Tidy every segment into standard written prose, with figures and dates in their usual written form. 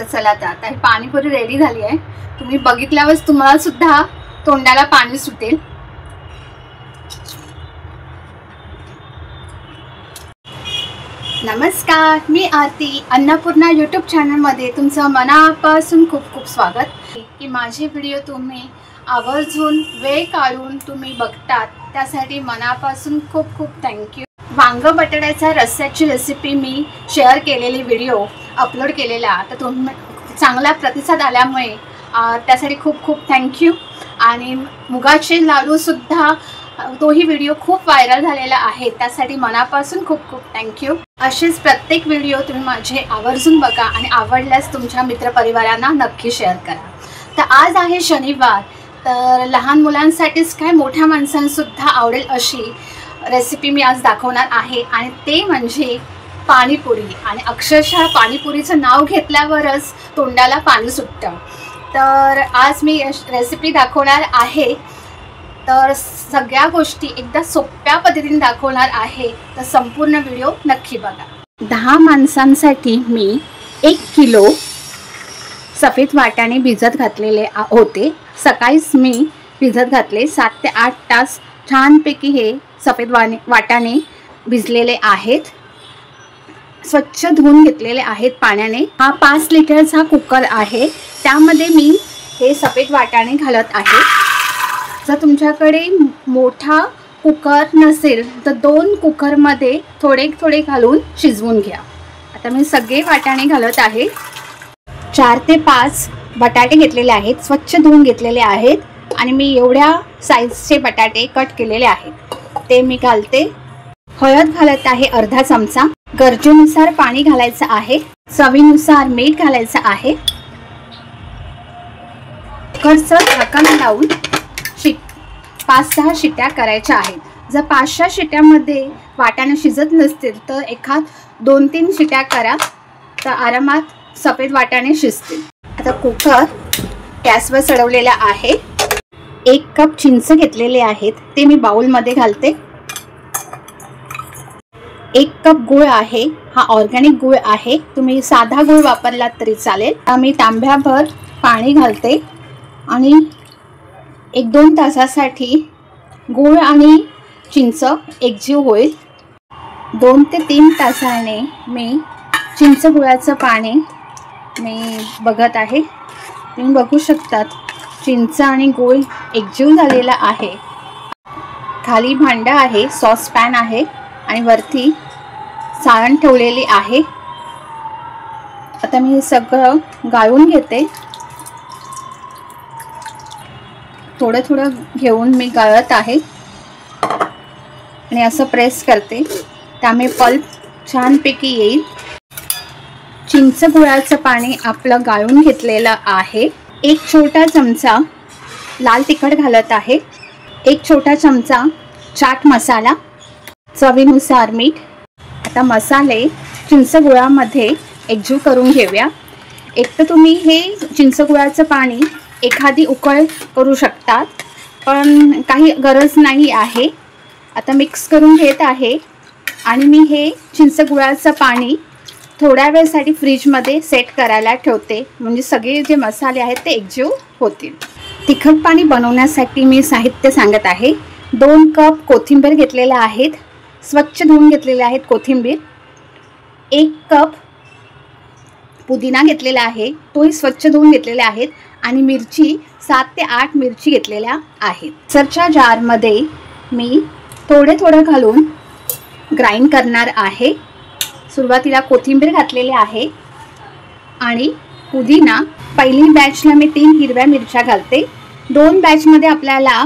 चला आता ही पाणीपुरी रेडी झाली आहे। तुम्ही बघितल्यावर तुम्हाला सुद्धा तोंडाला पाणी सुटेल। नमस्कार, मी आरती अन्नपूर्णा यूट्यूब चॅनलमध्ये तुमचं मनापासून खूप खूप स्वागत। की माझे व्हिडिओ तुम्ही आवर्जून वेळ काढून तुम्ही बघतात त्यासाठी मनापासून खूप खूप थँक्यू। वांग बटाट्याच्या रस्स्याची रेसिपी मी शेअर केलेली व्हिडिओ अपलोड केलेला, तर तुम्ही चांगला प्रतिसाद आल्यामुळे त्यासाठी खूप खूप थँक्यू। आणि मुगाचे लाडू सुद्धा तोही व्हिडिओ खूप व्हायरल झालेला आहे, त्यासाठी मनापासून खूप खूप थँक्यू। असेच प्रत्येक व्हिडिओ तुम्ही माझे आवर्जून बघा आणि आवडल्यास तुमच्या मित्रपरिवारांना नक्की शेअर करा। तर आज आहे शनिवार, तर लहान मुलांसाठीच काय मोठ्या माणसांसुद्धा आवडेल अशी रेसिपी मी आज दाखवणार आहे, आणि ते म्हणजे पाणीपुरी। आणि अक्षरशः पाणीपुरीचं नाव घेतल्यावरच तोंडाला पाणी सुटतं। तर आज मी रेसिपी दाखवणार आहे, तर सगळ्या गोष्टी एकदा सोप्या पद्धतीने दाखवणार आहे, तर संपूर्ण व्हिडिओ नक्की बघा। 10 माणसांसाठी मी 1 किलो सफेद वाटाणे भिजत घातलेले होते। सकाळीच मी भिजत घातले, 7 ते 8 तास छानपैकी हे सफेद वाटाणे भिजलेले आहेत। स्वच्छ धुवून घेतलेले आहेत पाण्याने। हा 5 लिटरचा कुकर आहे, त्यामध्ये मी हे सफेद वाटाणे घालत आहे। जर तुमच्याकडे मोठा कुकर नसेल तर 2 कुकरमध्ये थोडे थोडे घालून शिजवून घ्या। आता मी सगळे वाटाणे घालत आहे। 4 ते 5 बटाटे घेतलेले आहेत, स्वच्छ धुवून घेतलेले आहेत, आणि मी एवढ्या साईजचे बटाटे कट केलेले आहेत ते मी घालते। हळद घालत आहे अर्धा चमचा, गरजेनुसार पाणी घालायचं आहे, चवीनुसार मीठ घालायचं आहे। कुकरचं झाकण लावून 5-6 शिट्या करायच्या आहेत। जर 5-6 शिट्यामध्ये वाटाणे शिजत नसतील तर 2-3 शिट्या करा, तर आरामात सफेद वाटाणे शिजतील। आता कुकर गॅसवर चढवलेला आहे। 1 कप चिंच घेतलेले आहेत, ते मी बाउलमध्ये घालते। 1 कप गूळ आहे, हा ऑर्गॅनिक गूळ आहे, तुम्ही साधा गूळ वापरलात तरी चालेल। आम्ही तांब्याभर पाणी घालते आणि 1-2 तासासाठी गूळ आणि चिंच एकजीव होईल। 2 ते 3 तासाने मी चिंच गुळाचं पाणी मी बघत आहे। तुम्ही बघू शकतात चिंच आणि गूळ एकजीव झालेला आहे। खाली भांडं आहे, सॉस पॅन आहे, आणि वरती सारण ठेवलेली आहे। आता मी हे सगळं गाळून घेते, थोडं थोडं घेऊन मी गाळत आहे आणि असं प्रेस करते, त्यामुळे पल्प छानपैकी येईल। चिंच गुळाचं पाणी आपलं गाळून घेतलेलं आहे। 1 छोटा चमचा लाल तिखट घालत आहे, 1 छोटा चमचा चाट मसाला, चवीनुसार मीठ। आता मसाले चिंच गुळामध्ये एकजीव करून घेऊया। एक तर तुम्ही हे चिंच गुळाचं पाणी एखादी उकळ करू शकतात, पण काही गरज नाही आहे। आता मिक्स करून घेत आहे, आणि मी हे चिंच गुळाचं पाणी थोड्या वेळसाठी फ्रीजमध्ये सेट करायला ठेवते, म्हणजे सगळे जे मसाले आहेत ते एकजीव होतील। तिखट पाणी बनवण्यासाठी मी साहित्य सांगत आहे। 2 कप कोथिंबीर घेतलेल्या आहेत, स्वच्छ धुवून घेतलेले आहेत कोथिंबीर। 1 कप पुदिना घेतलेला आहे, तोही स्वच्छ धुवून घेतलेले आहेत, आणि मिरची 7 ते 8 मिरची घेतलेल्या आहेत। मिक्सरच्या जारमध्ये मी थोडं घालून ग्राइंड करणार आहे। सुरुवातीला कोथिंबीर घातलेली आहे आणि पुदिना। पहिली बॅचला मी 3 हिरव्या मिरच्या घालते। 2 बॅचमध्ये आपल्याला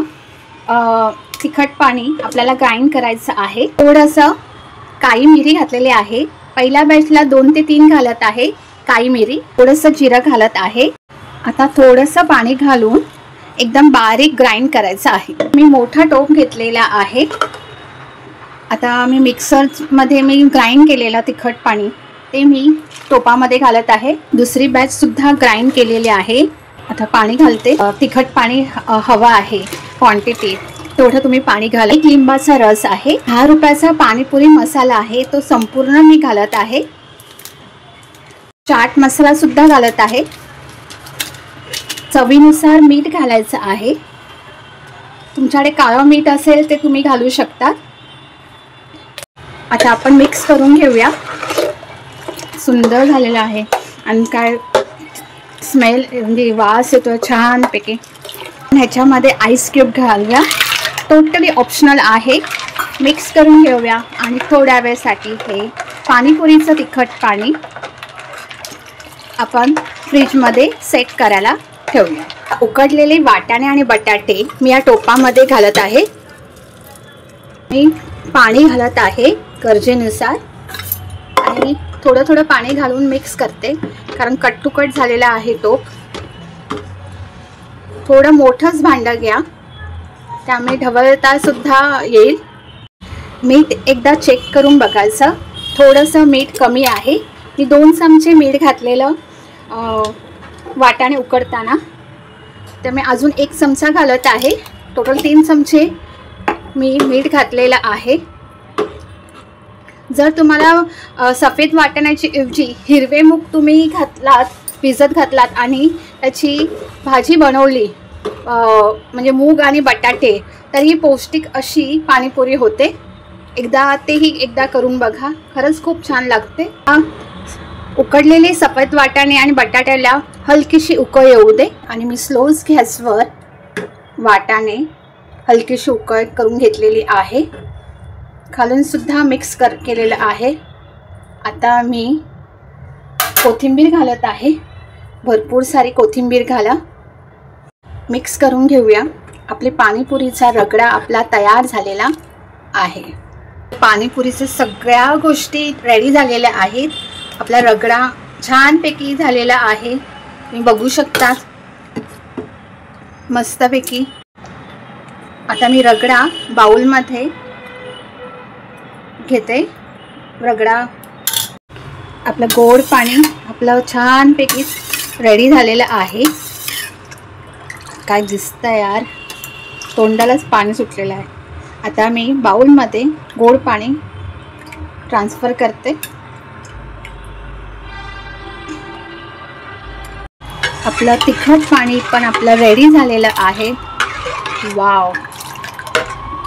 तिखट पाणी आपल्याला ग्राइंड करायचं आहे। थोडंसं काळी मिरी घातलेली आहे, पहिल्या बॅचला 2 ते 3 घालत आहे काळी मिरी, थोडंसं जिरं घालत आहे। आता थोडंसं पाणी घालून एकदम बारीक ग्राइंड करायचं आहे। मी मोठा टोप घेतलेला आहे। आता मी मिक्सरमध्ये मी ग्राइंड केलेलं तिखट पाणी ते मी टोपामध्ये घालत आहे। दुसरी बॅच सुद्धा ग्राइंड केलेली आहे। आता पाणी घालते, तिखट पाणी हवा आहे क्वांटिटी, तेवढं तुम्ही पाणी घाला। 1 लिंबाचा रस आहे, 10 रुपयाचा पाणीपुरी मसाला आहे, तो संपूर्ण मी घालत आहे। चाट मसाला सुद्धा घालत आहे. चवीनुसार मीठ घालायचं आहे. तुमच्याकडे काळं मीठ असेल ते तुम्ही घालू शकता. आता आपण मिक्स करून घेऊया. सुंदर झालेलं आहे आणि काय स्मेल म्हणजे वास येतो छानपैकी. ह्याच्यामध्ये आईस क्यूब घालूया. टोटली ऑप्शनल आहे. मिक्स करून घेऊया आणि थोड्या वेळसाठी हे पाणीपुरीचं तिखट पाणी आपण फ्रीजमध्ये सेट करायला ठेवूया. उकडलेले वाटाणे आणि बटाटे मी या टोपामध्ये घालत आहे. मी पाणी घालत आहे गरजेनुसार आणि थोडं थोडं पाणी घालून मिक्स करते कारण कट टू कट झालेला आहे टोप. थोडं मोठंच भांडं घ्या त्यामुळे ढवळता सुद्धा येईल. मीठ एकदा चेक करून बघायचं. थोडंसं मीठ कमी आहे. मी 2 चमचे मीठ घातलेलं वाटाणे उकडताना, तर मी अजून 1 चमचा घालत आहे. टोटल 3 चमचे मी मीठ घातलेलं आहे. जर तुम्हाला सफेद वाटाण्याची ऐवजी हिरवे मूग तुम्ही घातलात, भिजत घातलात आणि त्याची भाजी बनवली म्हणजे मूग आणि बटाटे, तर ही पौष्टिक अशी पाणीपुरी होते. एकदा करून बघा, खरंच खूप छान लागते. उकडलेले सफेद वाटाणे आणि बटाट्याला हलकीशी उकळ येऊ दे आणि मी स्लो गॅसवर वाटाणे हलकीशी उकळ करून घेतलेली आहे. खालून सुद्धा मिक्स केलेलं आहे. आता मी कोथिंबीर घालत आहे. भरपूर सारी कोथिंबीर घाला. मिक्स करून घेऊया. आपली पाणीपुरीचा रगडा आपला तयार झालेला आहे. पाणीपुरीचे सगळ्या गोष्टी रेडी झालेल्या आहेत. आपला रगडा छानपैकी झालेला आहे. तुम्ही बघू शकता मस्तपैकी. आता मी रगडा बाउलमध्ये घेते. रगडा आपलं गोड पाणी आपलं छानपैकी रेडी झालेलं आहे. काय दिसतं यार, तोंडालाच पाणी सुटलेलं आहे. आता मी बाउलमध्ये गोड पाणी ट्रान्सफर करते. आपलं तिखट पाणी पण आपलं रेडी झालेलं आहे. वाव,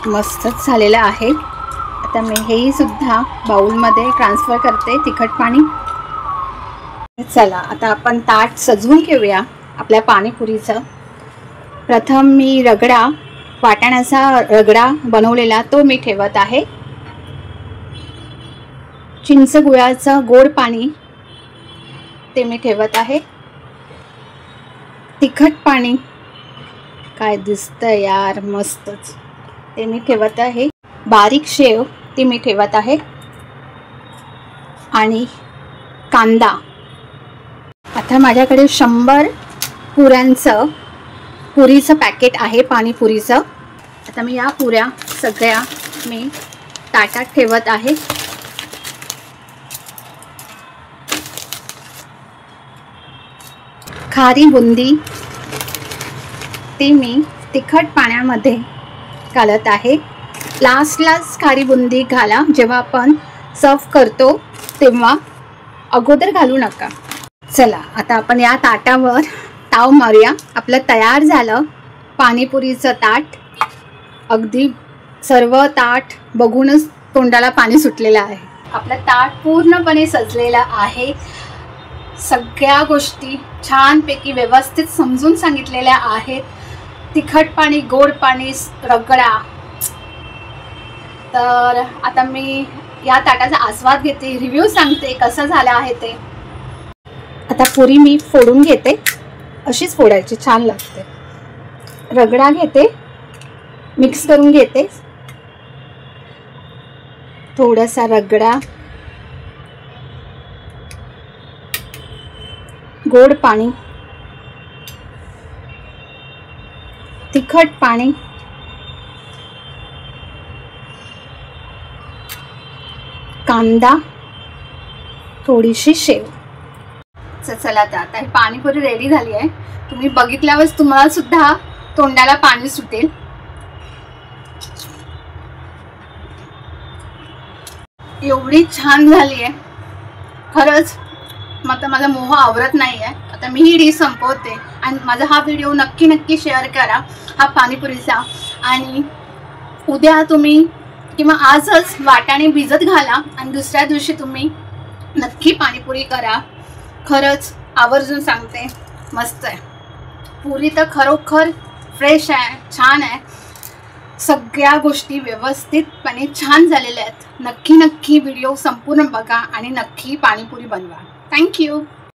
मस्तच झालेलं आहे. आता मी हेही सुद्धा बाउलमध्ये ट्रान्सफर करते तिखट पाणी. चला आता आपण ताट सजवून घेऊया आपल्या पाणीपुरीचं. प्रथम मी रगडा, वाटाण्याचा रगडा बनवलेला तो मी ठेवत आहे. चिंच गुळाचं गोड पाणी ते मी ठेवत आहे. तिखट पाणी काय दिसतं यार, मस्तच, ते मी ठेवत आहे. बारीक शेव ती मी ठेवत आहे आणि कांदा. आता माझ्याकडे 100 पुरीचं पॅकेट आहे पाणीपुरीचं. आता मी या पुऱ्या सगळ्या मी ताटात ठेवत आहे. खारी बुंदी ती मी तिखट पाण्यामध्ये घालत आहे. लास्टलाच खारी बुंदी घाला, जेव्हा आपण सर्व करतो तेव्हा अगोदर घालू नका. चला आता आपण या ताटावर ताव मारूया. आपलं तयार झालं पाणीपुरीचं ताट. अगदी सर्व ताट बघूनच तोंडाला पाणी सुटलेलं आहे. आपलं ताट पूर्णपणे सजलेलं आहे. सगळ्या गोष्टी छानपैकी व्यवस्थित समजून सांगितलेल्या आहेत. तिखट पाणी, गोड पाणी, रगडा. तर आता मी या ताटाचा आस्वाद घेते, रिव्ह्यू सांगते कसं झालं आहे ते. आता पुरी मी फोडून घेते. अशीच फोडायची, छान लागते. रगडा घेते, मिक्स करून घेते. थोडासा रगडा, गोड पाणी, तिखट पाणी, कांदा, थोडीशी शेव. चला आता ही पाणीपुरी रेडी झाली आहे. तुम्ही बघितल्यावर तुम्हाला सुद्धा तोंडाला पाणी सुटेल. एवढी छान झाली आहे खरंच. आता माझा मोह आवरत नाही आहे. आता मी ही डिश संपवते आणि माझा हा व्हिडिओ नक्की शेअर करा हा पाणीपुरीचा. आणि उद्या तुम्ही किंवा आजच वाटाणे भिजत घाला आणि दुसऱ्या दिवशी तुम्ही नक्की पाणीपुरी करा. खरंच आवर्जून सांगते, मस्त आहे. पुरी तर खरोखर फ्रेश आहे, छान आहे. सगळ्या गोष्टी व्यवस्थितपणे छान झालेल्या आहेत. नक्की व्हिडिओ संपूर्ण बघा आणि नक्की पाणीपुरी बनवा. थँक्यू.